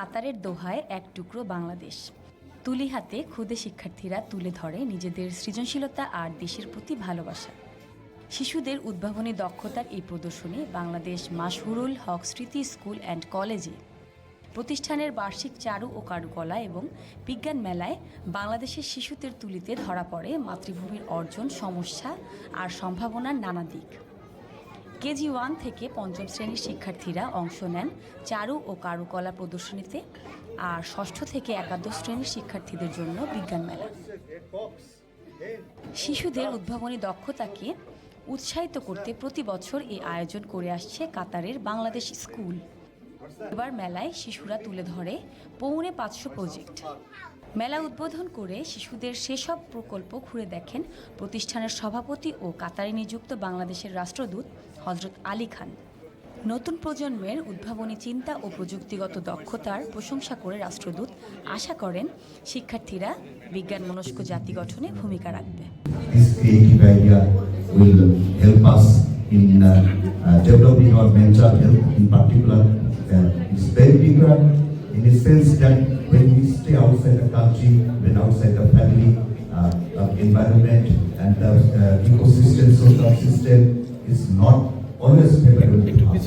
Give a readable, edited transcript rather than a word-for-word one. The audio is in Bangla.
কাতারের দোহায় এক টুকরো বাংলাদেশ। তুলি হাতে ক্ষুদে শিক্ষার্থীরা তুলে ধরে নিজেদের সৃজনশীলতা আর দেশের প্রতি ভালোবাসা। শিশুদের উদ্ভাবনী দক্ষতার এই প্রদর্শনী বাংলাদেশ মাশহুরুল হক স্মৃতি স্কুল অ্যান্ড কলেজে প্রতিষ্ঠানের বার্ষিক চারু ও কারুকলা এবং বিজ্ঞান মেলায় বাংলাদেশের শিশুদের তুলিতে ধরা পড়ে মাতৃভূমির অর্জন, সমস্যা আর সম্ভাবনার নানা দিক। কেজি 1 থেকে 5ম শ্রেণীর শিক্ষার্থীরা অংশ নেন চারু ও কারুকলা প্রদর্শনীতে, আর 6ষ্ঠ থেকে একাদশ শ্রেণীর শিক্ষার্থীদের জন্য বিজ্ঞান মেলা। শিশুদের উদ্ভাবনী দক্ষতাকে উৎসাহিত করতে প্রতি বছর এই আয়োজন করে আসছে কাতারের বাংলাদেশ স্কুল। এবার মেলায় শিশুরা তুলে ধরে 550 প্রজেক্ট। মেলা উদ্বোধন করে শিশুদের সেসব প্রকল্প ঘুরে দেখেন প্রতিষ্ঠানের সভাপতি ও কাতারে নিযুক্ত বাংলাদেশের রাষ্ট্রদূত হজরত আলী খান। নতুন প্রজন্মের উদ্ভাবনী চিন্তা ও প্রযুক্তিগত দক্ষতার প্রশংসা করে রাষ্ট্রদূত আশা করেন শিক্ষার্থীরা বিজ্ঞান মনস্ক জাতি গঠনে ভূমিকা রাখবে। Developing our mental health in particular, it's very bigger in the sense that when we stay outside the country, when outside the family, environment and the ecosystem, social system is not always favorable to us.